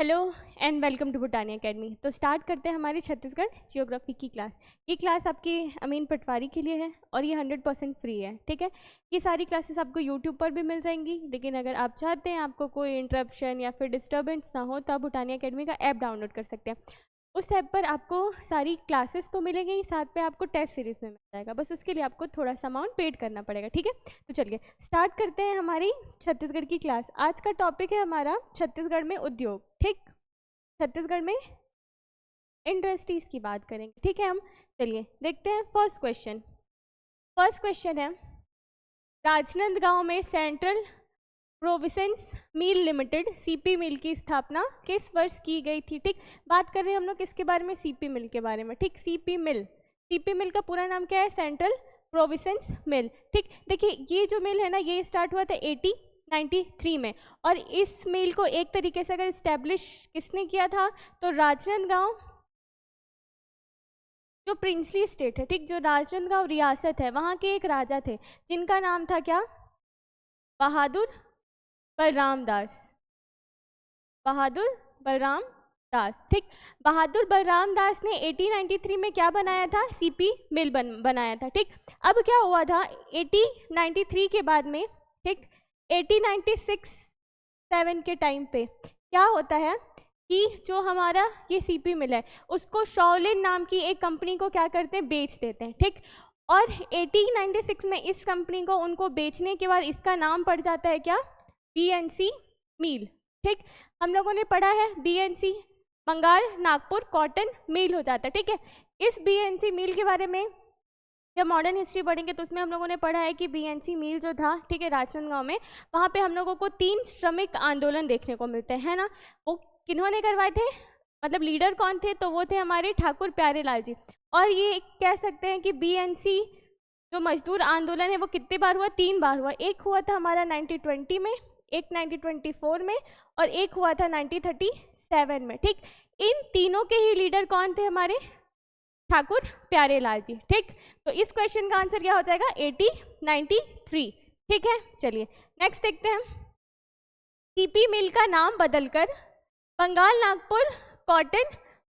Hello and welcome to Bhutani academy. तो start करते हैं हमारी छत्तीसगढ़ जियोग्राफी की क्लास। ये क्लास आपकी अमीन पटवारी के लिए है और ये 100% फ्री है, ठीक है। ये सारी क्लासेस आपको यूट्यूब पर भी मिल जाएंगी, लेकिन अगर आप चाहते हैं आपको कोई इंटरप्शन या फिर डिस्टर्बेंस ना हो तो आप भूटानी एकेडमी का ऐप डाउनलोड कर सकते हैं। उस ऐप पर आपको सारी क्लासेस तो मिलेंगी ही, साथ पे आपको टेस्ट सीरीज में मिल जाएगा। बस उसके लिए आपको थोड़ा सा अमाउंट पेड करना पड़ेगा, ठीक है। तो चलिए स्टार्ट करते हैं हमारी छत्तीसगढ़ की क्लास। आज का टॉपिक है हमारा छत्तीसगढ़ में उद्योग, ठीक। छत्तीसगढ़ में इंडस्ट्रीज की बात करेंगे, ठीक है। हम चलिए देखते हैं फर्स्ट क्वेश्चन है, राजनांदगांव में central province mill limited CP मिल की स्थापना किस वर्ष की गई थी, ठीक। बात कर रहे हैं हम लोग किसके बारे में, सीपी मिल के बारे में, ठीक। सीपी मिल का पूरा नाम क्या है, सेंट्रल प्रोविंस मिल, ठीक। देखिए ये जो मिल है ना, ये स्टार्ट हुआ था 1893 में, और इस मिल को एक तरीके से अगर इस्टेब्लिश किसने किया था तो राजनांदगांव जो प्रिंसली स्टेट है, ठीक, जो राजनांदगांव रियासत है, वहाँ के एक राजा थे जिनका नाम था क्या, बहादुर बलराम दास, ठीक। बहादुर बलराम दास ने 1893 में क्या बनाया था, सीपी मिल बनाया था, ठीक। अब क्या हुआ था 1893 के बाद में, ठीक, 1896-7 के टाइम पे क्या होता है कि जो हमारा ये सीपी मिल है उसको शॉलिन नाम की एक कंपनी को क्या करते हैं, बेच देते हैं, ठीक। और 1896 में इस कंपनी को उनको बेचने के बाद इसका नाम पड़ जाता है क्या, बीएनसी मिल, ठीक। हम लोगों ने पढ़ा है BNC Bengal Nagpur cotton mill हो जाता है, ठीक है। इस बीएनसी मिल के बारे में जब मॉडर्न हिस्ट्री पढ़ेंगे तो उसमें हम लोगों ने पढ़ा है कि बीएनसी मिल जो था, ठीक है, राजनांदगांव में, वहाँ पे हम लोगों को 3 श्रमिक आंदोलन देखने को मिलते हैं ना। वो किन्होंने करवाए थे, मतलब लीडर कौन थे, तो वो थे हमारे ठाकुर प्यारेलाल जी। और ये कह सकते हैं कि बीएनसी जो मजदूर आंदोलन है वो कितने बार हुआ, 3 बार हुआ। एक हुआ था हमारा 1920 में, एक 1924 में, और एक हुआ था 1937 में, ठीक। इन तीनों के ही लीडर कौन थे, हमारे ठाकुर प्यारेलाल जी, ठीक। तो इस क्वेश्चन का आंसर क्या हो जाएगा, 1893, ठीक है। चलिए नेक्स्ट देखते हैं, सीपी मिल का नाम बदलकर बंगाल नागपुर कॉटन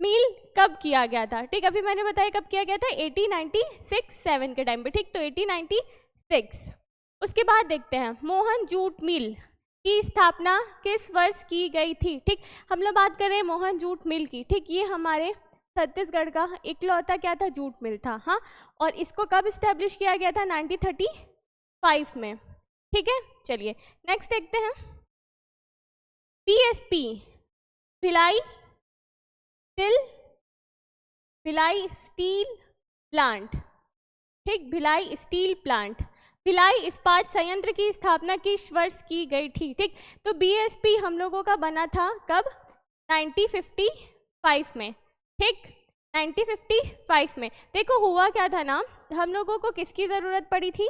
मिल कब किया गया था, ठीक। अभी मैंने बताया कब किया गया था, 1896-7 के टाइम पे, ठीक। तो 1896। उसके बाद देखते हैं मोहन जूट मिल की स्थापना किस वर्ष की गई थी, ठीक। हम लोग बात कर रहे हैं मोहन जूट मिल की, ठीक। ये हमारे छत्तीसगढ़ का इकलौता क्या था, जूट मिल था, हाँ। और इसको कब इस्टेब्लिश किया गया था, 1935 में, ठीक है। चलिए नेक्स्ट देखते हैं, पीएसपी भिलाई स्टील प्लांट, ठीक, भिलाई स्टील प्लांट, भिलाई इस्पात संयंत्र की स्थापना किस वर्ष की गई थी, ठीक। तो बीएसपी हम लोगों का बना था कब, 1955 में, ठीक, 1955 में। देखो हुआ क्या था ना, हम लोगों को किसकी ज़रूरत पड़ी थी,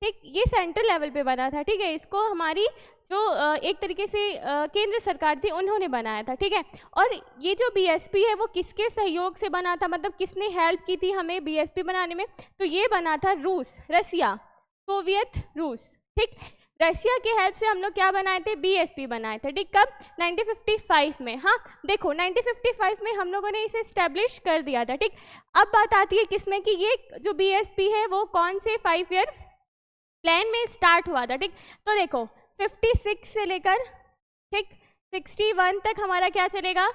ठीक, ये सेंट्रल लेवल पे बना था, ठीक है। इसको हमारी जो एक तरीके से केंद्र सरकार थी उन्होंने बनाया था, ठीक है। और ये जो बीएसपी है वो किसके सहयोग से बना था, मतलब किसने हेल्प की थी हमें बीएसपी बनाने में, तो ये बना था रसिया, सोवियत रूस, ठीक। रसिया के हेल्प से हम लोग क्या बनाए थे, बीएसपी बनाए थे, ठीक। कब, 1955 में, हाँ। देखो 1955 में हम लोगों ने इसे स्टैब्लिश कर दिया था, ठीक। अब बात आती है किसमें कि ये जो बीएसपी है वो कौन से 5 ईयर प्लान में स्टार्ट हुआ था, ठीक। तो देखो 56 से लेकर, ठीक, 61 तक हमारा क्या चलेगा,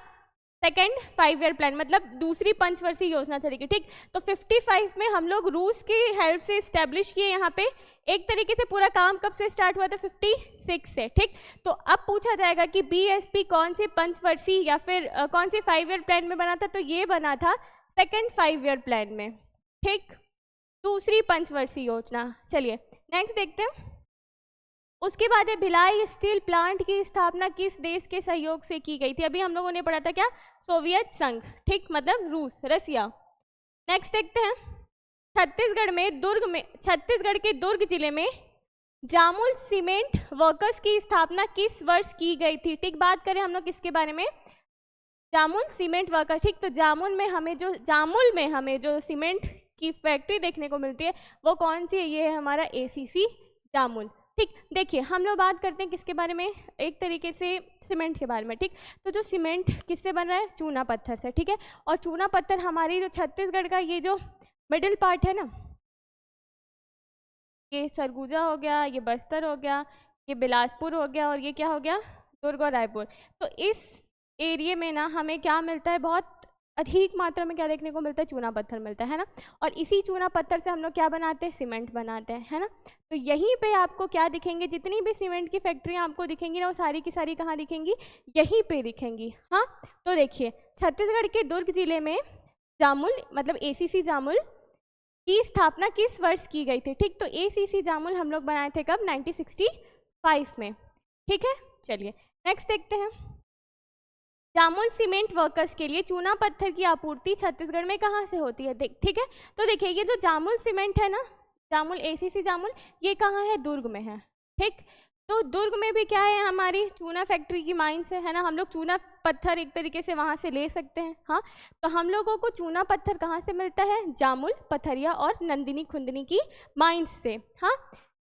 सेकेंड 5 ईयर प्लान, मतलब दूसरी पंचवर्षीय योजना चलेगी, ठीक। तो 55 में हम लोग रूस की हेल्प से इस्टेब्लिश किए यहाँ पे। एक तरीके से पूरा काम कब से स्टार्ट हुआ था, 56 से, ठीक। तो अब पूछा जाएगा कि बीएसपी कौन से पंचवर्षीय या फिर कौन से 5 ईयर प्लान में बना था, तो ये बना था सेकेंड 5 ईयर प्लान में, ठीक, दूसरी पंचवर्षीय योजना। चलिए नेक्स्ट देखते हैं, उसके बाद है भिलाई स्टील प्लांट की स्थापना किस देश के सहयोग से की गई थी। अभी हम लोगों ने पढ़ा था क्या, सोवियत संघ, ठीक, मतलब रूस, रसिया। नेक्स्ट देखते हैं, छत्तीसगढ़ के दुर्ग जिले में जामुल सीमेंट वर्कर्स की स्थापना किस वर्ष की गई थी, ठीक। बात करें हम लोग किसके बारे में, जामुल सीमेंट वर्कर्स, ठीक। तो जामुल में हमें जो सीमेंट की फैक्ट्री देखने को मिलती है वो कौन सी है, ये है हमारा एसीसी जामुल, ठीक, देखिए हम लोग बात करते हैं किसके बारे में, एक तरीके से सीमेंट के बारे में। ठीक, तो जो सीमेंट किससे बन रहा है, चूना पत्थर से। ठीक है, और चूना पत्थर हमारी जो छत्तीसगढ़ का ये जो मिडिल पार्ट है ना, ये सरगुजा हो गया, ये बस्तर हो गया, ये बिलासपुर हो गया, और ये क्या हो गया, दुर्ग और रायपुर। तो इस एरिया में ना हमें क्या मिलता है, बहुत अधिक मात्रा में क्या देखने को मिलता है, चूना पत्थर मिलता है ना। और इसी चूना पत्थर से हम लोग क्या बनाते हैं, सीमेंट बनाते हैं, है ना। तो यहीं पे आपको क्या दिखेंगे, जितनी भी सीमेंट की फैक्ट्रियाँ आपको दिखेंगी ना, वो सारी की सारी कहाँ दिखेंगी, यहीं पे दिखेंगी। हाँ, तो देखिए छत्तीसगढ़ के दुर्ग जिले में जामुल मतलब ACC जामुल की स्थापना किस वर्ष की गई थी। ठीक, तो ACC जामुल हम लोग बनाए थे कब, 1965 में। ठीक है, चलिए नेक्स्ट देखते हैं। जामुल सीमेंट वर्कर्स के लिए चूना पत्थर की आपूर्ति छत्तीसगढ़ में कहाँ से होती है। ठीक है, तो देखिए ये जो जामुल सीमेंट है ना, जामुल ACC जामुल, ये कहाँ है, दुर्ग में है। ठीक, तो दुर्ग में भी क्या है, हमारी चूना फैक्ट्री की माइंस है ना, हम लोग चूना पत्थर एक तरीके से वहाँ से ले सकते हैं। हाँ, तो हम लोगों को चूना पत्थर कहाँ से मिलता है, जामुल, पथरिया और नंदिनी खुंदनी की माइंस से। हाँ,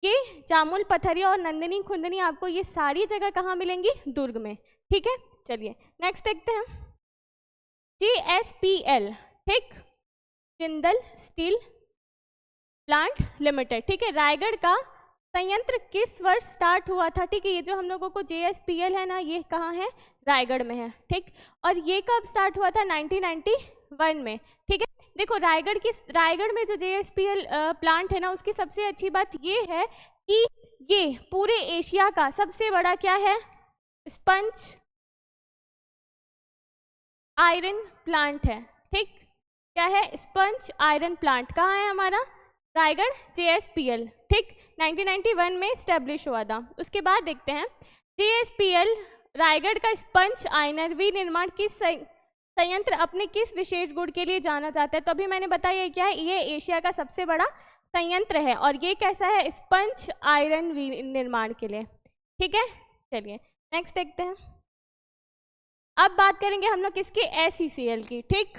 ये जामुल, पथरिया और नंदिनी खुंदनी आपको ये सारी जगह कहाँ मिलेंगी, दुर्ग में। ठीक है, चलिए नेक्स्ट देखते हैं। JSPL, ठीक, जिंदल स्टील प्लांट लिमिटेड। ठीक है, रायगढ़ का संयंत्र किस वर्ष स्टार्ट हुआ था। ठीक है, ये जो हम लोगों को JSPL है ना, ये कहाँ है, रायगढ़ में है। ठीक, और ये कब स्टार्ट हुआ था, 1991 में। ठीक है, देखो रायगढ़ में जो JSPL प्लांट है ना, उसकी सबसे अच्छी बात ये है कि ये पूरे एशिया का सबसे बड़ा क्या है, स्पंज आयरन प्लांट है। ठीक, क्या है, स्पंज आयरन प्लांट कहाँ है हमारा, रायगढ़, JSPL। ठीक, 1991 में स्टैब्लिश हुआ था। उसके बाद देखते हैं JSPL रायगढ़ का स्पंज आयरन विनिर्माण किस संयंत्र अपने किस विशेष गुण के लिए जाना जाता है। तो अभी मैंने बताया क्या है, ये एशिया का सबसे बड़ा संयंत्र है, और ये कैसा है, स्पंज आयरन विनिर्माण के लिए। ठीक है, चलिए नेक्स्ट देखते हैं। अब बात करेंगे हम लोग किसकी, SECL की। ठीक,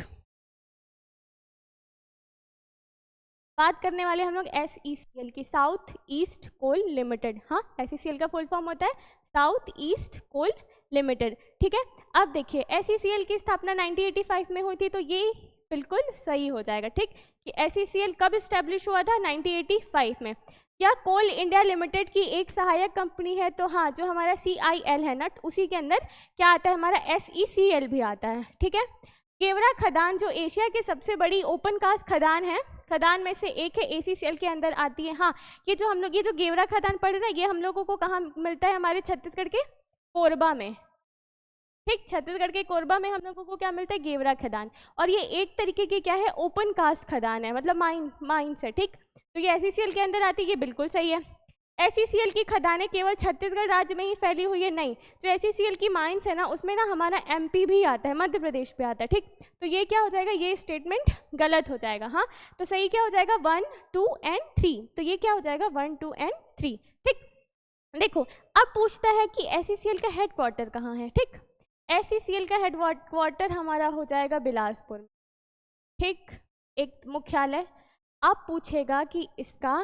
बात करने वाले हम लोग SECL की, साउथ ईस्ट कोल लिमिटेड। हाँ, SECL का फुल फॉर्म होता है साउथ ईस्ट कोल लिमिटेड। ठीक है, अब देखिए SECL की स्थापना 1985 में हुई थी, तो ये बिल्कुल सही हो जाएगा। ठीक, कि SECL कब स्टैब्लिश हुआ था, 1985 में। क्या कोल इंडिया लिमिटेड की एक सहायक कंपनी है, तो हाँ, जो हमारा CIL है ना, उसी के अंदर क्या आता है, हमारा SECL भी आता है। ठीक है, गेवरा खदान जो एशिया की सबसे बड़ी ओपन कास्ट खदान है, खदान में से एक है, ACCL के अंदर आती है। हाँ, ये जो गेवरा खदान पढ़ रहे हैं, ये हम लोगों को कहाँ मिलता है, हमारे छत्तीसगढ़ के कोरबा में। ठीक, छत्तीसगढ़ के कोरबा में हम लोगों को क्या मिलता है, गेवरा खदान। और ये एक तरीके की क्या है, ओपन कास्ट खदान है, मतलब माइंस है। ठीक, तो ये SECL के अंदर आती है, ये बिल्कुल सही है। SECL की खदानें केवल छत्तीसगढ़ राज्य में ही फैली हुई है, नहीं, जो SECL की माइंस है ना, उसमें ना हमारा MP भी आता है, मध्य प्रदेश पे आता है। ठीक, तो ये क्या हो जाएगा, ये स्टेटमेंट गलत हो जाएगा। हाँ, तो सही क्या हो जाएगा, 1, 2 और 3। तो ये क्या हो जाएगा, 1, 2 और 3। ठीक, देखो अब पूछता है कि SECL का हेडक्वार्टर कहाँ है। ठीक, SECL का हेडक्वार्टर हमारा हो जाएगा बिलासपुर में। ठीक, एक मुख्यालय। अब पूछेगा कि इसका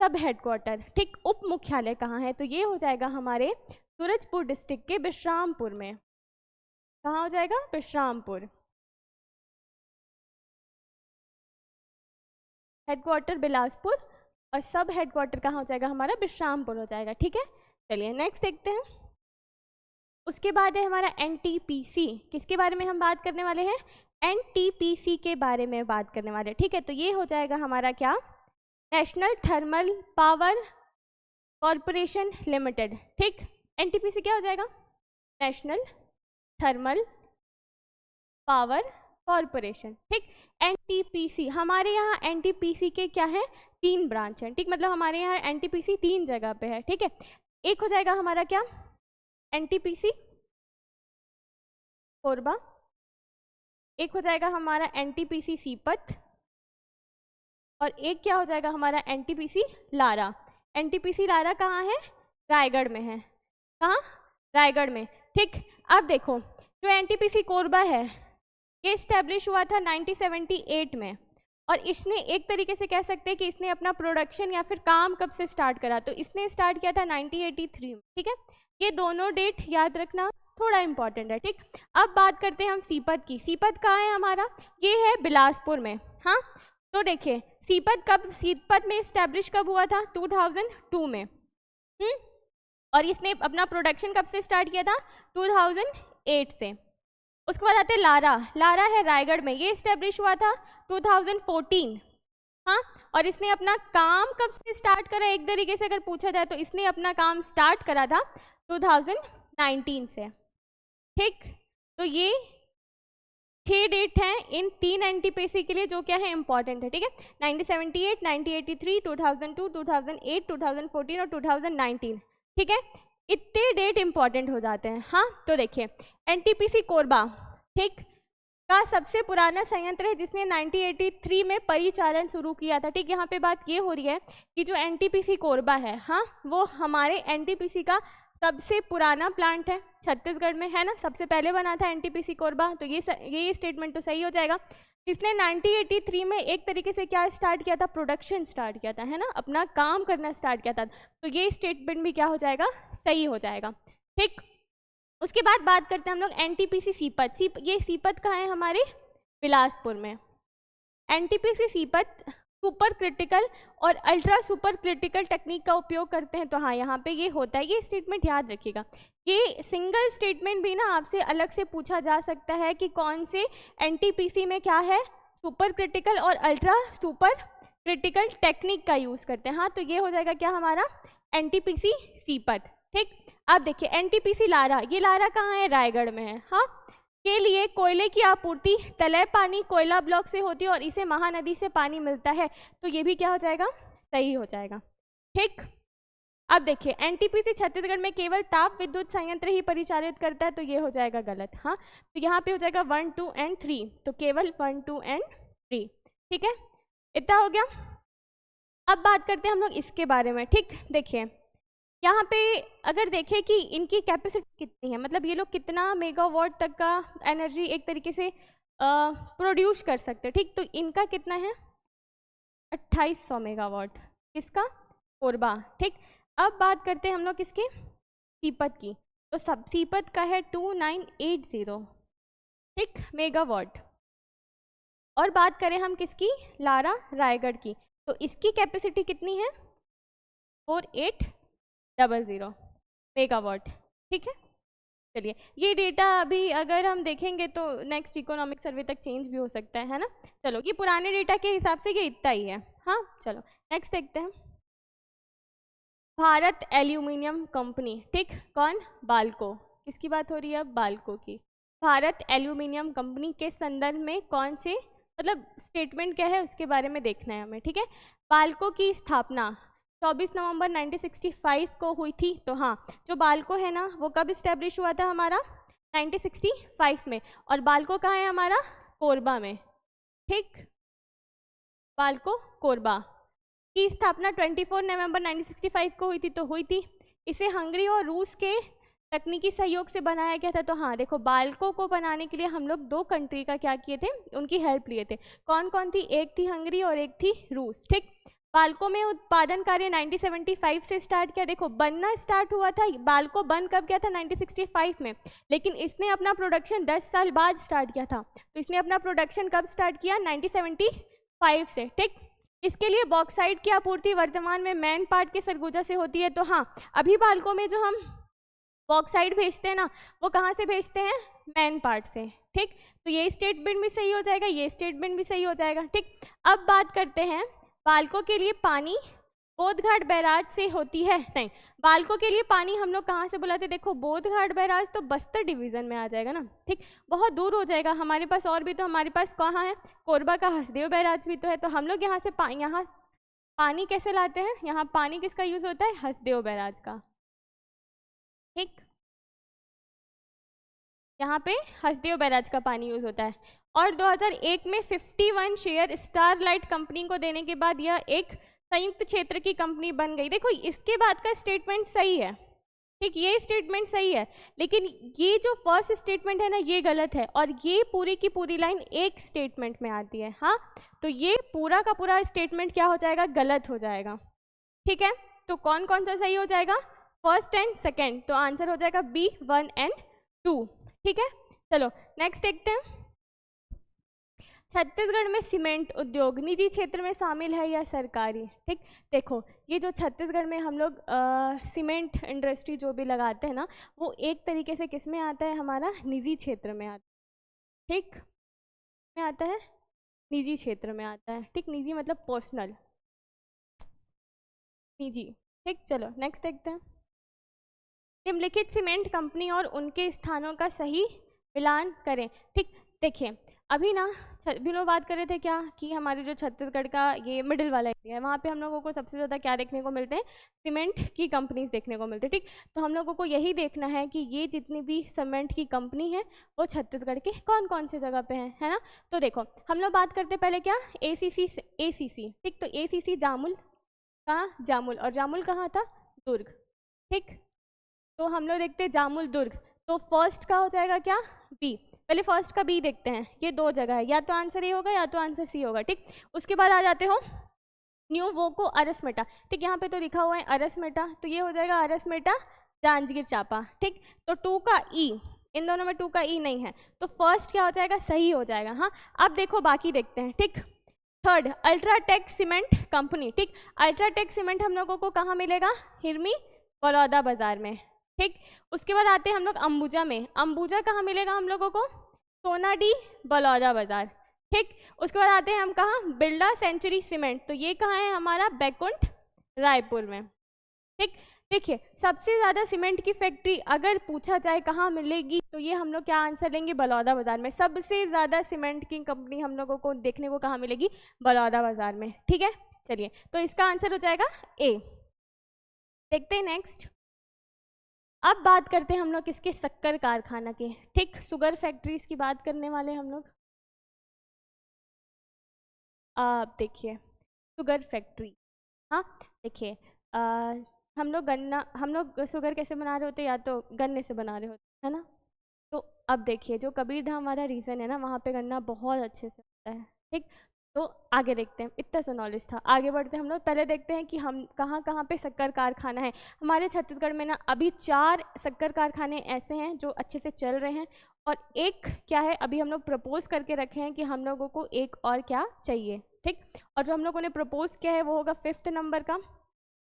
सब हेडक्वार्टर, ठीक, उप मुख्यालय कहाँ है, तो ये हो जाएगा हमारे सूरजपुर डिस्ट्रिक्ट के विश्रामपुर में। कहाँ हो जाएगा, विश्रामपुर। हेडक्वार्टर बिलासपुर और सब हेडक्वार्टर कहाँ हो जाएगा, हमारा विश्रामपुर हो जाएगा। ठीक है, चलिए नेक्स्ट देखते हैं। उसके बाद है हमारा NTPC। किसके बारे में हम बात करने वाले हैं, NTPC के बारे में बात करने वाले। ठीक है, तो ये हो जाएगा हमारा क्या, national thermal power corporation limited. ठीक, NTPC क्या हो जाएगा, नेशनल थर्मल पावर कॉरपोरेशन। ठीक, NTPC हमारे यहाँ NTPC के क्या है, 3 ब्रांच हैं। ठीक, मतलब हमारे यहाँ NTPC 3 जगह पे है। ठीक है, एक हो जाएगा हमारा क्या, NTPC कोरबा, एक हो जाएगा हमारा NTPC सीपत, और एक क्या हो जाएगा हमारा NTPC लारा। NTPC लारा कहाँ है, रायगढ़ में है। कहाँ, रायगढ़ में। ठीक, अब देखो जो NTPC कोरबा है, ये स्टैब्लिश हुआ था 1978 में, और इसने एक तरीके से कह सकते हैं कि इसने अपना प्रोडक्शन या फिर काम कब से स्टार्ट करा, तो इसने स्टार्ट किया था 1983 में, ठीक है। ये दोनों डेट याद रखना थोड़ा इंपॉर्टेंट है, ठीक। अब बात करते हैं हम सीपत की। सीपत कहाँ है हमारा, ये है बिलासपुर में, हाँ। तो देखिए सीपत में इस्टेब्लिश कब हुआ था, 2002 में, और इसने अपना प्रोडक्शन कब से स्टार्ट किया था, 2008 से। उसके बाद आते हैं लारा है रायगढ़ में, ये इस्टेब्लिश हुआ था 2014, हाँ। और इसने अपना काम कब से स्टार्ट करा, एक तरीके से अगर पूछा जाए तो इसने अपना काम स्टार्ट करा था 2019 से, ठीक। तो ये 6 डेट हैं इन 3 एनटीपीसी के लिए जो क्या है इंपॉर्टेंट है, ठीक है। 1978, 1983, 2002, 2008, 2014 और 2019, ठीक है। इतने डेट इंपॉर्टेंट हो जाते हैं, हाँ। तो देखिए एनटीपीसी कोरबा, ठीक, का सबसे पुराना संयंत्र है जिसने 1983 में परिचालन शुरू किया था, ठीक। यहाँ पे बात ये हो रही है कि जो एनटीपीसी कोरबा है, हाँ, वो हमारे एनटीपीसी का सबसे पुराना प्लांट है, छत्तीसगढ़ में है ना, सबसे पहले बना था एनटीपीसी कोरबा। तो ये स्टेटमेंट तो सही हो जाएगा। इसने 1983 में एक तरीके से क्या स्टार्ट किया था, प्रोडक्शन स्टार्ट किया था, है ना, अपना काम करना स्टार्ट किया था। तो ये स्टेटमेंट भी क्या हो जाएगा, सही हो जाएगा, ठीक। उसके बाद बात करते हैं हम लोग एनटीपीसी सीपत। ये सीपत कहाँ है, हमारे बिलासपुर में। एनटीपीसी सीपत सुपर क्रिटिकल और अल्ट्रा सुपर क्रिटिकल टेक्निक का उपयोग करते हैं। तो हाँ, यहाँ पे ये होता है, ये स्टेटमेंट याद रखिएगा। ये सिंगल स्टेटमेंट भी ना आपसे अलग से पूछा जा सकता है कि कौन से एनटीपीसी में क्या है, सुपर क्रिटिकल और अल्ट्रा सुपर क्रिटिकल टेक्निक का यूज़ करते हैं, हाँ। तो ये हो जाएगा क्या हमारा, एनटीपीसी सीपत, ठीक। अब देखिए एनटीपीसी लारा, ये लारा कहाँ है, रायगढ़ में है, हाँ। के लिए कोयले की आपूर्ति तलय पानी कोयला ब्लॉक से होती है और इसे महानदी से पानी मिलता है। तो ये भी क्या हो जाएगा, सही हो जाएगा, ठीक। अब देखिए एनटीपीसी छत्तीसगढ़ में केवल ताप विद्युत संयंत्र ही परिचालित करता है, तो ये हो जाएगा गलत, हाँ। तो यहाँ पे हो जाएगा 1, 2 and 3, तो केवल 1, 2 and 3, ठीक है। इतना हो गया। अब बात करते हैं हम लोग इसके बारे में, ठीक। देखिए यहाँ पे अगर देखें कि इनकी कैपेसिटी कितनी है, मतलब ये लोग कितना मेगावाट तक का एनर्जी एक तरीके से प्रोड्यूस कर सकते हैं, ठीक। तो इनका कितना है, 2800 मेगावाट, किसका, कोरबा, ठीक। अब बात करते हैं हम लोग किसकी, सीपत की। तो सब सीपत का है 2980, ठीक, मेगावाट। और बात करें हम किसकी, लारा रायगढ़ की, तो इसकी कैपेसिटी कितनी है, 4800 मेगावाट, ठीक है। चलिए ये डेटा अभी अगर हम देखेंगे तो नेक्स्ट इकोनॉमिक सर्वे तक चेंज भी हो सकता है ना। चलो ये पुराने डेटा के हिसाब से ये इतना ही है, हाँ। चलो नेक्स्ट देखते हैं, भारत एल्यूमिनियम कंपनी, ठीक। कौन, बाल्को, किसकी बात हो रही है अब, बाल्को की। भारत एल्यूमिनियम कंपनी के संदर्भ में कौन से, मतलब स्टेटमेंट क्या है उसके बारे में देखना है हमें, ठीक है। बाल्को की स्थापना 24 नवंबर 1965 को हुई थी। तो हाँ, जो बाल्को है ना वो कब इस्टेब्लिश हुआ था हमारा, 1965 में। और बाल्को कहाँ है हमारा, कोरबा में, ठीक। बाल्को कोरबा की स्थापना 24 नवंबर 1965 को हुई थी, तो हुई थी। इसे हंगरी और रूस के तकनीकी सहयोग से बनाया गया था। तो हाँ देखो, बाल्को को बनाने के लिए हम लोग 2 कंट्री का क्या किए थे, उनकी हेल्प लिए थे। कौन कौन थी, एक थी हंगरी और एक थी रूस, ठीक। बाल्को में उत्पादन कार्य 1975 से स्टार्ट किया। देखो बनना स्टार्ट हुआ था, बाल्को बन कब गया था, 1965 में, लेकिन इसने अपना प्रोडक्शन 10 साल बाद स्टार्ट किया था। तो इसने अपना प्रोडक्शन कब स्टार्ट किया, 1975 से, ठीक। इसके लिए बॉक्साइट की आपूर्ति वर्तमान में मैन पार्ट के सरगुजा से होती है। तो हाँ, अभी बाल्को में जो हम बॉक्साइट भेजते हैं ना, वो कहाँ से भेजते हैं, मैन पार्ट से, ठीक। तो ये स्टेटमेंट भी सही हो जाएगा, ये स्टेटमेंट भी सही हो जाएगा, ठीक। अब बात करते हैं बाल्को के लिए पानी बोधघाट बैराज से होती है, नहीं, बाल्को के लिए पानी हम लोग कहाँ से बुलाते हैं, देखो बोधघाट बैराज तो बस्तर डिवीज़न में आ जाएगा ना, ठीक। बहुत दूर हो जाएगा हमारे पास, और भी तो हमारे पास कहाँ है, कोरबा का हसदेव बैराज भी तो है। तो हम लोग यहाँ से यहाँ पानी कैसे लाते हैं, यहाँ पानी किसका यूज़ होता है, हसदेव बैराज का, ठीक। यहाँ पे हसदेव बैराज का पानी यूज़ होता है। और 2001 में 51 शेयर स्टारलाइट कंपनी को देने के बाद यह एक संयुक्त क्षेत्र की कंपनी बन गई। देखो इसके बाद का स्टेटमेंट सही है, ठीक, ये स्टेटमेंट सही है, लेकिन ये जो फर्स्ट स्टेटमेंट है ना ये गलत है, और ये पूरी की पूरी लाइन एक स्टेटमेंट में आती है। हाँ, तो ये पूरा का पूरा स्टेटमेंट क्या हो जाएगा, गलत हो जाएगा। ठीक है, तो कौन कौन सा सही हो जाएगा, फर्स्ट एंड सेकेंड, तो आंसर हो जाएगा बी 1 एंड 2। ठीक है, चलो नेक्स्ट देखते हैं। छत्तीसगढ़ में सीमेंट उद्योग निजी क्षेत्र में शामिल है या सरकारी। ठीक, देखो ये जो छत्तीसगढ़ में हम लोग सीमेंट इंडस्ट्री जो भी लगाते हैं ना, वो एक तरीके से किस में आता है, हमारा निजी क्षेत्र में आता है। ठीक, में आता है, निजी क्षेत्र में आता है। ठीक, निजी मतलब पर्सनल, निजी। ठीक, चलो नेक्स्ट देखते हैं। निम्नलिखित सीमेंट कंपनी और उनके स्थानों का सही मिलान करें। ठीक, देखिए अभी ना भी लोग बात कर रहे थे क्या कि हमारे जो छत्तीसगढ़ का ये मिडिल वाला एरिया है, वहाँ पे हम लोगों को सबसे ज़्यादा क्या देखने को मिलते हैं, सीमेंट की कंपनीज देखने को मिलते हैं। ठीक, तो हम लोगों को यही देखना है कि ये जितनी भी सीमेंट की कंपनी है वो छत्तीसगढ़ के कौन कौन से जगह पे है ना। तो देखो हम लोग बात करते पहले क्या, ACC। ठीक, तो ACC जामुल, कहाँ, जामुल, और जामुल कहाँ था, दुर्ग। ठीक, तो हम लोग देखते हैं जामुल दुर्ग, तो फर्स्ट का हो जाएगा क्या, बी। पहले फर्स्ट का बी देखते हैं, ये दो जगह है, या तो आंसर ए होगा या तो आंसर सी होगा। ठीक, उसके बाद आ जाते हो न्यू वोको अरसमेटा। ठीक, यहाँ पे तो लिखा हुआ है अरसमेटा, तो ये हो जाएगा अरसमेटा जांजगीर चांपा। ठीक, तो 2 का ई, इन दोनों में 2 का ई नहीं है, तो फर्स्ट क्या हो जाएगा, सही हो जाएगा। हाँ, अब देखो बाकी देखते हैं। ठीक, थर्ड अल्ट्राटेक सीमेंट कंपनी। ठीक, अल्ट्राटेक सीमेंट हम लोगों को कहाँ मिलेगा, हिरमी बड़ौदा बाजार में। ठीक, उसके बाद आते हैं हम लोग अंबुजा में। अंबुजा कहाँ मिलेगा हम लोगों को, सोनाडी बलौदा बाजार। ठीक, उसके बाद आते हैं हम कहाँ, बिरला सेंचुरी सीमेंट, तो ये कहाँ है हमारा, बैकुंठ रायपुर में। ठीक, देखिए सबसे ज़्यादा सीमेंट की फैक्ट्री अगर पूछा जाए कहाँ मिलेगी, तो ये हम लोग क्या आंसर लेंगे, बलौदा बाजार में। सबसे ज़्यादा सीमेंट की कंपनी हम लोगों को देखने को कहाँ मिलेगी, बलौदा बाजार में। ठीक है, चलिए तो इसका आंसर हो जाएगा ए। देखते हैं नेक्स्ट। अब बात करते हैं हम लोग किसके, शक्कर कारखाना के। ठीक, शुगर फैक्ट्रीज की बात करने वाले हम लोग। अब देखिए शुगर फैक्ट्री, हाँ देखिए हम लोग शुगर कैसे बना रहे होते, या तो गन्ने से बना रहे होते है ना। तो अब देखिए जो कबीरधाम वाला रीजन है ना, वहाँ पे गन्ना बहुत अच्छे से होता है। ठीक, तो आगे देखते हैं, इतना सा नॉलेज था, आगे बढ़ते हैं हम लोग। पहले देखते हैं कि हम कहाँ कहाँ पे शक्कर कारखाना है। हमारे छत्तीसगढ़ में ना अभी 4 शक्कर कारखाने ऐसे हैं जो अच्छे से चल रहे हैं, और एक क्या है, अभी हम लोग प्रपोज करके रखे हैं कि हम लोगों को एक और क्या चाहिए। ठीक, और जो हम लोगों ने प्रपोज किया है वो होगा 5th नंबर का,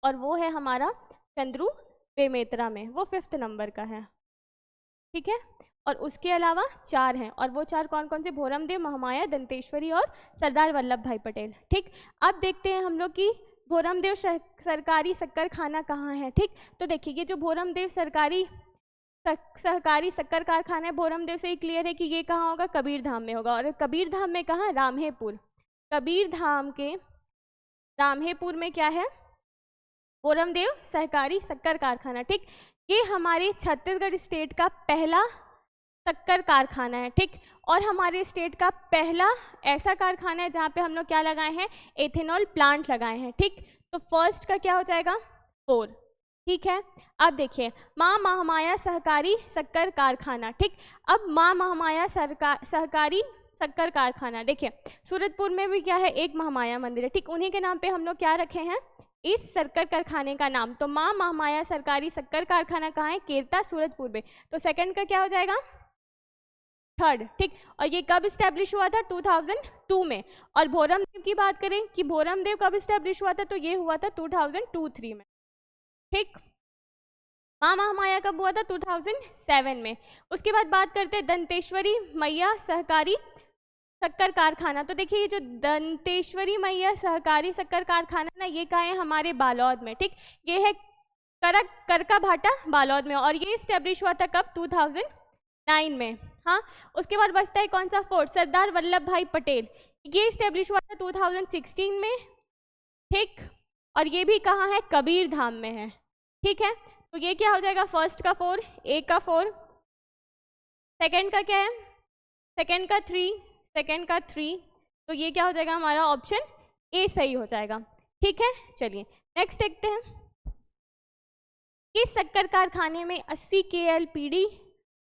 और वो है हमारा चंद्रू बेमेतरा में, वो 5th नंबर का है। ठीक है, और उसके अलावा 4 हैं, और वो 4 कौन कौन से, भोरमदेव, महामाया, दंतेश्वरी और सरदार वल्लभ भाई पटेल। ठीक, अब देखते हैं हम लोग कि भोरमदेव सरकारी शक्कर खाना कहाँ है। ठीक, तो देखिए ये जो भोरमदेव सहकारी शक्कर कारखाना है, भोरमदेव से ही क्लियर है कि ये कहाँ होगा, कबीरधाम में होगा। और कबीरधाम में कहाँ, रामहेपुर। कबीरधाम के रामहेपुर में क्या है, भोरमदेव सहकारी शक्कर कारखाना। ठीक, ये हमारे छत्तीसगढ़ स्टेट का पहला शक्कर कारखाना है। ठीक, और हमारे स्टेट का पहला ऐसा कारखाना है जहाँ पे हम लोग क्या लगाए हैं, एथेनॉल प्लांट लगाए हैं। ठीक, तो फर्स्ट का क्या हो जाएगा, 4। ठीक है, अब देखिए माँ महामाया सहकारी शक्कर कारखाना। ठीक, अब माँ महामाया सहकारी शक्कर कारखाना, देखिए सूरजपुर में भी क्या है, एक महामाया मंदिर है। ठीक, उन्हीं के नाम पे हम लोग क्या रखे हैं, इस शक्कर कारखाने का नाम। तो माँ महामाया सरकारी शक्कर कारखाना कहाँ है, केरता सूरजपुर में। तो सेकंड का क्या हो जाएगा, 3rd। ठीक, और ये कब इस्टेब्लिश हुआ था, 2002 में। और भोरमदेव की बात करें कि भोरमदेव कब इस्टेब्लिश हुआ था, तो ये हुआ था 2002-3 में। ठीक, माँ महामाया कब हुआ था, 2007 में। उसके बाद बात करते हैं दंतेश्वरी मैया सहकारी शक्कर कारखाना। तो देखिए ये जो दंतेश्वरी मैया सहकारी शक्कर कारखाना ना, ये कहाँ है, हमारे बालोद में। ठीक, ये है करका भाटा बालोद में, और ये इस्टेब्लिश हुआ था कब, 2009 में। हाँ, उसके बाद बचता है कौन सा, 4th सरदार वल्लभ भाई पटेल, ये इस्टेब्लिश हुआ था 2016 में। ठीक, और ये भी कहाँ है, कबीरधाम में है। ठीक है, तो ये क्या हो जाएगा, फर्स्ट का 4, ए का 4, सेकंड का क्या है, सेकंड का 3, सेकंड का 3, तो ये क्या हो जाएगा हमारा, ऑप्शन ए सही हो जाएगा। ठीक है, चलिए नेक्स्ट देखते हैं। इस शक्कर कारखाने में 80 KLPD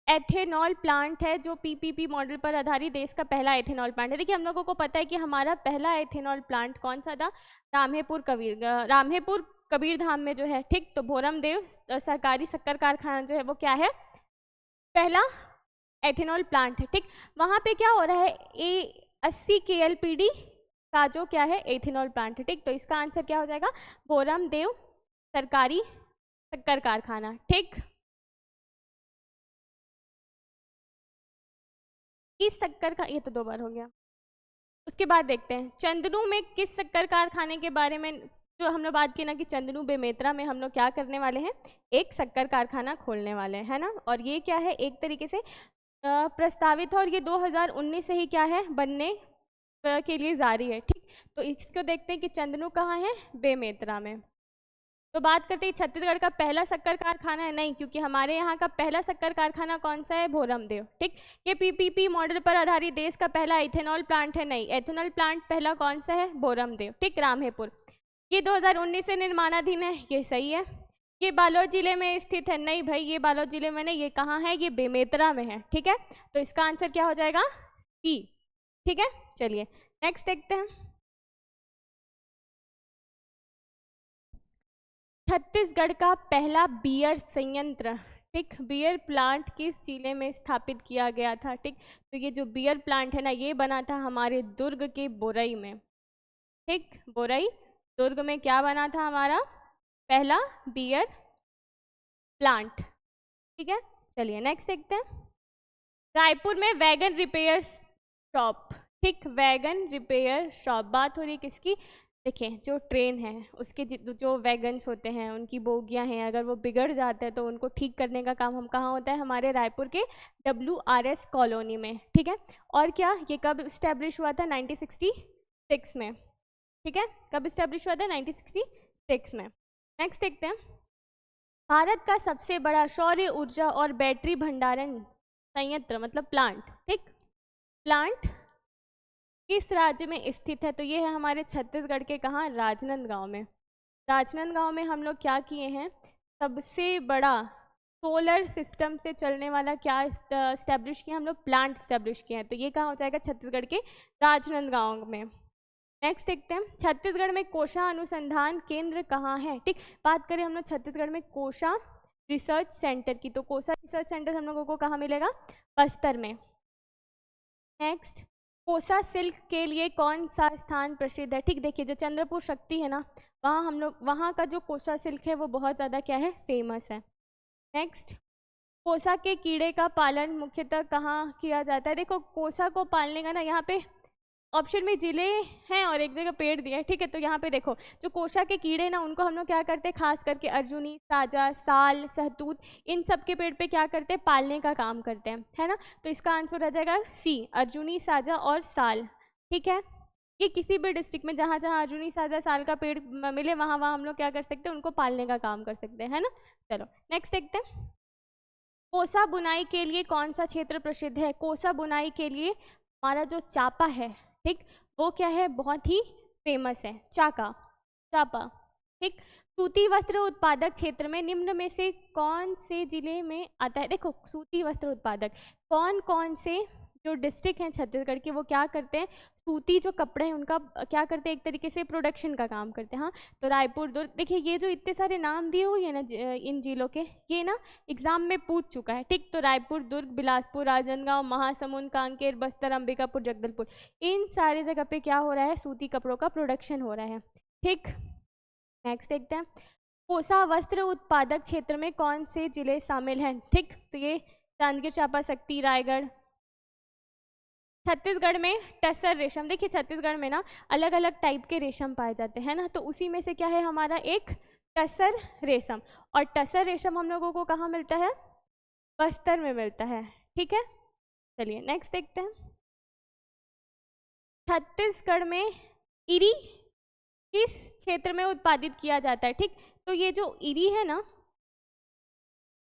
एथेनॉल प्लांट है, जो PPP मॉडल पर आधारित देश का पहला एथेनॉल प्लांट है। देखिए हम लोगों को पता है कि हमारा पहला एथेनॉल प्लांट कौन सा था, रामहेपुर कबीरधाम में जो है, ठीक। तो भोरमदेव सरकारी शक्कर कारखाना जो है वो क्या है, पहला एथेनॉल प्लांट है, ठीक। वहाँ पे क्या हो रहा है, 80 KLPD का जो क्या है एथेनॉल प्लांट है, ठीक। तो इसका आंसर क्या हो जाएगा, भोरमदेव सरकारी शक्कर कारखाना, ठीक। इस शक्कर का, ये तो 2 बार हो गया। उसके बाद देखते हैं चंदनू में किस शक्कर कारखाने के बारे में, जो हम लोग बात की ना कि चंदनू बेमेतरा में हम लोग क्या करने वाले हैं, एक शक्कर कारखाना खोलने वाले हैं, है ना। और ये क्या है, एक तरीके से प्रस्तावित है और ये 2019 से ही क्या है, बनने के लिए जारी है, ठीक। तो इसको देखते हैं कि चंदनू कहाँ है, बेमेतरा में। तो बात करते हैं छत्तीसगढ़ का पहला शक्कर कारखाना है, नहीं, क्योंकि हमारे यहाँ का पहला शक्कर कारखाना कौन सा है, भोरमदेव, ठीक। ये PPP मॉडल पर आधारित देश का पहला इथेनॉल प्लांट है, नहीं, एथेनॉल प्लांट पहला कौन सा है, भोरमदेव, ठीक, रामहेपुर। ये 2019 से निर्माणाधीन है, ये सही है। ये बालोद जिले में स्थित है, नहीं भाई, ये बालोद जिले में नहीं, ये कहाँ है, ये बेमेतरा में है, ठीक है। तो इसका आंसर क्या हो जाएगा, सी, ठीक है। चलिए नेक्स्ट देखते हैं। छत्तीसगढ़ का पहला बियर संयंत्र, ठीक, बियर प्लांट किस जिले में स्थापित किया गया था, ठीक। तो ये जो बियर प्लांट है ना, ये बना था हमारे दुर्ग के बोरई में, ठीक। बोरई दुर्ग में क्या बना था हमारा पहला बियर प्लांट, ठीक है। चलिए नेक्स्ट देखते हैं। रायपुर में वैगन रिपेयर शॉप, ठीक, वैगन रिपेयर शॉप, बात हो रही है किसकी, देखिए जो ट्रेन है उसके जो वैगन्स होते हैं, उनकी बोगियां हैं, अगर वो बिगड़ जाते हैं तो उनको ठीक करने का काम हम कहाँ होता है, हमारे रायपुर के WRS कॉलोनी में, ठीक है। और क्या, ये कब इस्टेब्लिश हुआ था, 1966 में, ठीक है। कब इस्टेब्लिश हुआ था, 1966 में। नेक्स्ट देखते हैं। भारत का सबसे बड़ा सौर ऊर्जा और बैटरी भंडारण संयंत्र, मतलब प्लांट, ठीक, प्लांट किस राज्य में स्थित है, तो ये है हमारे छत्तीसगढ़ के कहाँ, राजनांदगांव में। राजनांदगांव में हम लोग क्या किए हैं, सबसे बड़ा सोलर सिस्टम से चलने वाला क्या इस्टेब्लिश किया, हम लोग प्लांट इस्टेब्लिश किए हैं। तो ये कहाँ हो जाएगा, छत्तीसगढ़ के राजनांदगांव में। नेक्स्ट देखते हैं। छत्तीसगढ़ में कोशा अनुसंधान केंद्र कहाँ है, ठीक। बात करें हम लोग छत्तीसगढ़ में कोशा रिसर्च सेंटर की, तो कोशा रिसर्च सेंटर हम लोगों को कहाँ मिलेगा, बस्तर में। नेक्स्ट, कोसा सिल्क के लिए कौन सा स्थान प्रसिद्ध है, ठीक। देखिए जो चंद्रपुर शक्ति है ना, वहाँ हम लोग, वहाँ का जो कोसा सिल्क है वो बहुत ज़्यादा क्या है, फेमस है। नेक्स्ट, कोसा के कीड़े का पालन मुख्यतः कहाँ किया जाता है, देखो कोसा को पालने का ना, यहाँ पे ऑप्शन में जिले हैं और एक जगह पेड़ दिया है, ठीक है। तो यहाँ पे देखो जो कोशा के कीड़े ना, उनको हम लोग क्या करते हैं, खास करके अर्जुनी, साजा, साल, सहतूत, इन सब के पेड़ पे क्या करते हैं, पालने का काम करते हैं, है ना। तो इसका आंसर आ जाएगा सी, अर्जुनी, साजा और साल, ठीक है। ये किसी भी डिस्ट्रिक्ट में जहाँ जहाँ अर्जुनी, साजा, साल का पेड़ मिले, वहाँ वहाँ हम लोग क्या कर सकते हैं, उनको पालने का काम कर सकते हैं, है ना। चलो नेक्स्ट देखते हैं। कोसा बुनाई के लिए कौन सा क्षेत्र प्रसिद्ध है, कोसा बुनाई के लिए हमारा जो चापा है, ठीक, वो क्या है, बहुत ही फेमस है, चापा, ठीक। सूती वस्त्र उत्पादक क्षेत्र में निम्न में से कौन से जिले में आता है, देखो सूती वस्त्र उत्पादक कौन कौन से जो डिस्ट्रिक्ट हैं छत्तीसगढ़ के, वो क्या करते हैं, सूती जो कपड़े हैं उनका क्या करते हैं, एक तरीके से प्रोडक्शन का काम करते हैं। हाँ, तो रायपुर, दुर्ग, देखिए ये जो इतने सारे नाम दिए हुए हैं ना इन जिलों के, ये ना एग्जाम में पूछ चुका है, ठीक। तो रायपुर, दुर्ग, बिलासपुर, राजनांदगांव, महासमुंद, कांकेर, बस्तर, अंबिकापुर, जगदलपुर, इन सारे जगह पे क्या हो रहा है, सूती कपड़ों का प्रोडक्शन हो रहा है, ठीक। नेक्स्ट देखते हैं। कोसा वस्त्र उत्पादक क्षेत्र में कौन से जिले शामिल हैं, ठीक। तो ये जांजगीर चांपा, शक्ति, रायगढ़। छत्तीसगढ़ में टसर रेशम, देखिए छत्तीसगढ़ में ना अलग अलग टाइप के रेशम पाए जाते हैं ना, तो उसी में से क्या है हमारा एक टसर रेशम, और टसर रेशम हम लोगों को कहाँ मिलता है, बस्तर में मिलता है, ठीक है। चलिए नेक्स्ट देखते हैं। छत्तीसगढ़ में इरी किस क्षेत्र में उत्पादित किया जाता है, ठीक। तो ये जो इरी है ना,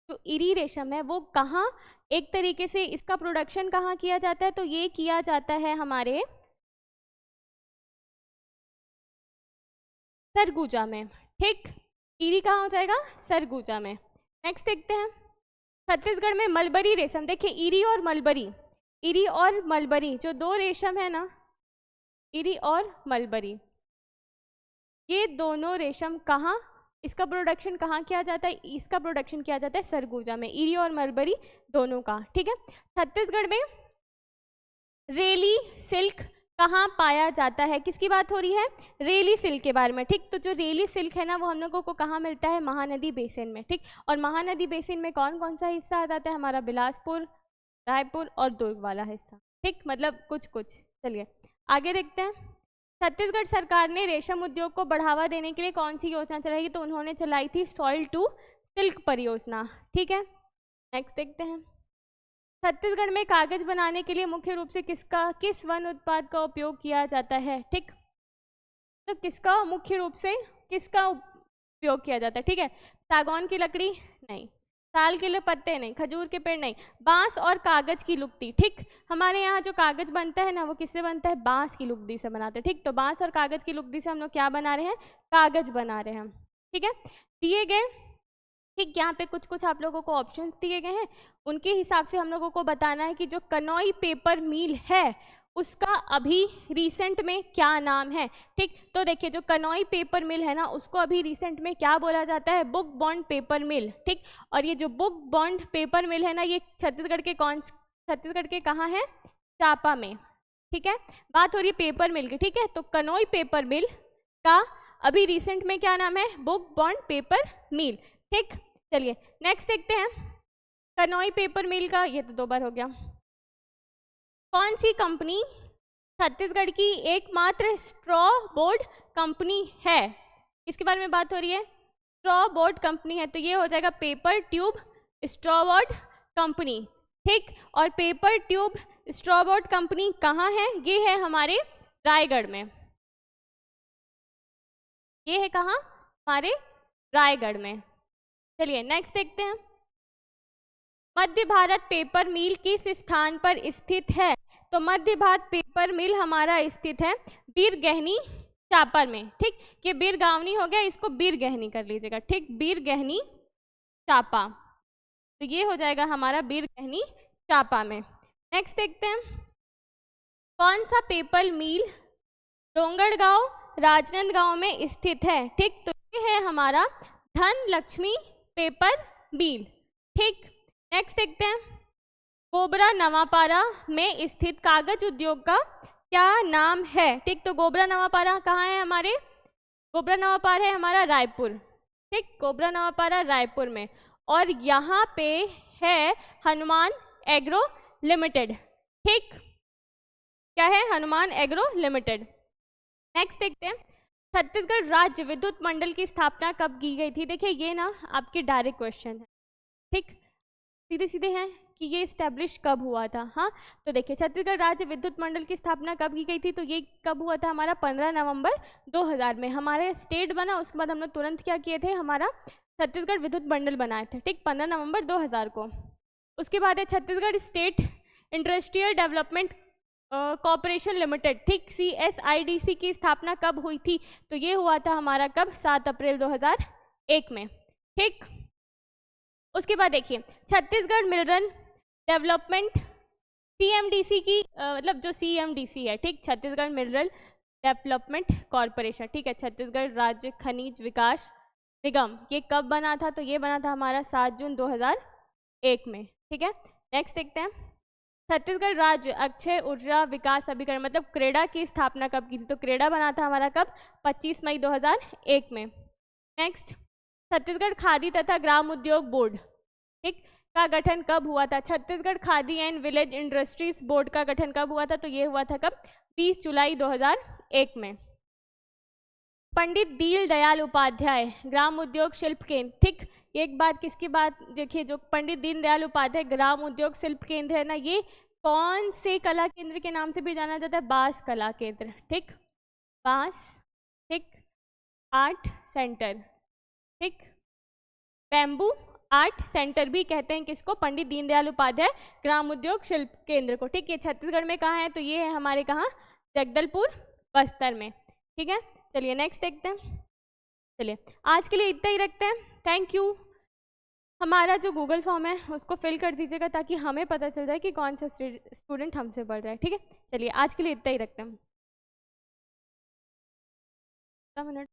जो इरी रेशम है वो कहाँ, एक तरीके से इसका प्रोडक्शन कहाँ किया जाता है, तो ये किया जाता है हमारे सरगुजा में, ठीक। ईरी कहाँ हो जाएगा? सरगुजा में। नेक्स्ट देखते हैं छत्तीसगढ़ में मलबरी रेशम। देखिए ईरी और मलबरी, ईरी और मलबरी जो दो रेशम है ना, ईरी और मलबरी, ये दोनों रेशम कहाँ, इसका प्रोडक्शन कहाँ किया जाता है? इसका प्रोडक्शन किया जाता है सरगुजा में, ईरी और मलबरी दोनों का। ठीक है, छत्तीसगढ़ में रेली सिल्क कहाँ पाया जाता है? किसकी बात हो रही है? रेली सिल्क के बारे में। ठीक, तो जो रेली सिल्क है ना वो हम लोगों को कहाँ मिलता है? महानदी बेसिन में। ठीक, और महानदी बेसिन में कौन कौन सा हिस्सा आ जाता है? हमारा बिलासपुर, रायपुर और दुर्ग वाला हिस्सा। ठीक, मतलब कुछ कुछ। चलिए आगे देखते हैं। छत्तीसगढ़ सरकार ने रेशम उद्योग को बढ़ावा देने के लिए कौन सी योजना चलाई? तो उन्होंने चलाई थी सॉइल टू सिल्क परियोजना। ठीक है, नेक्स्ट देखते हैं। छत्तीसगढ़ में कागज बनाने के लिए मुख्य रूप से किस वन उत्पाद का उपयोग किया जाता है? ठीक, तो किसका मुख्य रूप से किसका उपयोग किया जाता है? ठीक है, सागौन की लकड़ी नहीं, साल के लिए पत्ते नहीं, खजूर के पेड़ नहीं, बांस और कागज की लुगदी। ठीक, हमारे यहाँ जो कागज बनता है ना वो किससे बनता है? बांस की लुगदी से बनाते हैं। ठीक, तो बांस और कागज की लुगदी से हम लोग क्या बना रहे हैं? कागज बना रहे हैं। ठीक है, दिए गए, ठीक, यहाँ पे कुछ कुछ आप लोगों को ऑप्शंस दिए गए हैं, उनके हिसाब से हम लोगों को बताना है कि जो कनॉई पेपर मिल है उसका अभी रिसेंट में क्या नाम है। ठीक, तो देखिए जो कनॉई पेपर मिल है ना उसको अभी रिसेंट में क्या बोला जाता है? बुक बॉन्ड पेपर मिल। ठीक, और ये जो बुक बॉन्ड पेपर मिल है ना ये छत्तीसगढ़ के कहाँ है? चापा में। ठीक है, बात हो रही है पेपर मिल की। ठीक है, तो कनॉई पेपर मिल का अभी रिसेंट में क्या नाम है? बुक बॉन्ड पेपर मिल। ठीक, चलिए नेक्स्ट देखते हैं कनॉई पेपर मिल का, ये तो 2 बार हो गया। कौन सी कंपनी छत्तीसगढ़ की एकमात्र स्ट्रॉ बोर्ड कंपनी है? इसके बारे में बात हो रही है, स्ट्रॉ बोर्ड कंपनी है, तो ये हो जाएगा paper tube straw board company. ठीक, और paper tube straw board company कहाँ है? ये है हमारे रायगढ़ में। ये है कहाँ? हमारे रायगढ़ में। चलिए नेक्स्ट देखते हैं। मध्य भारत पेपर मिल किस स्थान पर स्थित है? तो मध्य भारत पेपर मिल हमारा स्थित है बीरगहनी चापर में। ठीक, ये बीरगावनी हो गया, इसको बीरगहनी कर लीजिएगा। ठीक, बीरगहनी चापा, तो ये हो जाएगा हमारा बीरगहनी चापा में। नेक्स्ट देखते हैं कौन सा पेपर मिल डोंगरगांव राजनांदगांव में स्थित है? ठीक, तो ये है हमारा धन लक्ष्मी पेपर मिल। ठीक, नेक्स्ट देखते हैं गोबरा नवापारा में स्थित कागज उद्योग का क्या नाम है? ठीक, तो गोबरा नवापारा कहाँ है? हमारे गोबरा नवापारा है हमारा रायपुर। ठीक, गोबरा नवापारा रायपुर में, और यहाँ पे है हनुमान एग्रो लिमिटेड। ठीक, क्या है? Hanuman agro limited. नेक्स्ट देखते हैं छत्तीसगढ़ राज्य विद्युत मंडल की स्थापना कब की गई थी? देखिए ये ना आपके डायरेक्ट क्वेश्चन है। ठीक, सीधे सीधे हैं कि ये इस्टेब्लिश कब हुआ था। हाँ, तो देखिए छत्तीसगढ़ राज्य विद्युत मंडल की स्थापना कब की गई थी? तो ये कब हुआ था? हमारा 15 नवंबर 2000 में हमारे स्टेट बना, उसके बाद हम लोग तुरंत क्या किए थे? हमारा छत्तीसगढ़ विद्युत मंडल बनाए थे। ठीक, 15 नवंबर 2000 को। उसके बाद है Chhattisgarh state industrial development corporation limited. ठीक, CSIDC की स्थापना कब हुई थी? तो ये हुआ था हमारा कब? 7 अप्रैल 2001 में। ठीक, उसके बाद देखिए छत्तीसगढ़ मिनरल डेवलपमेंट CMDC की मतलब जो CMDC है, ठीक, छत्तीसगढ़ मिनरल डेवलपमेंट कॉर्पोरेशन। ठीक है, छत्तीसगढ़ राज्य खनिज विकास निगम, ये कब बना था? तो ये बना था हमारा 7 जून 2001 में। ठीक है, नेक्स्ट देखते हैं छत्तीसगढ़ राज्य अक्षय ऊर्जा विकास अभिकरण मतलब क्रेडा की स्थापना कब की थी? तो क्रेडा बना था हमारा कब? 25 मई 2001 में। नेक्स्ट छत्तीसगढ़ खादी तथा ग्राम उद्योग बोर्ड, ठीक, का गठन कब हुआ था? Chhattisgarh khadi and village industries board का गठन कब हुआ था? तो ये हुआ था कब? 20 जुलाई 2001 में। पंडित दीनदयाल उपाध्याय ग्राम उद्योग शिल्प केंद्र, ठीक, एक बात किसकी बात देखिए, जो पंडित दीनदयाल उपाध्याय ग्राम उद्योग शिल्प केंद्र है ना, ये कौन से कला केंद्र के नाम से भी जाना जाता है? बांस कला केंद्र। ठीक, बांस, ठीक, आर्ट सेंटर, ठीक, बैम्बू आर्ट सेंटर भी कहते हैं किसको? पंडित दीनदयाल उपाध्याय ग्राम उद्योग शिल्प केंद्र को। ठीक, ये छत्तीसगढ़ में कहाँ है? तो ये है हमारे कहाँ? जगदलपुर बस्तर में। ठीक है, चलिए नेक्स्ट देखते हैं। चलिए आज के लिए इतना ही रखते हैं। Thank you. हमारा जो गूगल फॉर्म है उसको फिल कर दीजिएगा ताकि हमें पता चल जाए कि कौन सा स्टूडेंट हमसे पढ़ रहा है। ठीक है, चलिए आज के लिए इतना ही रखते हैं। 10 मिनट।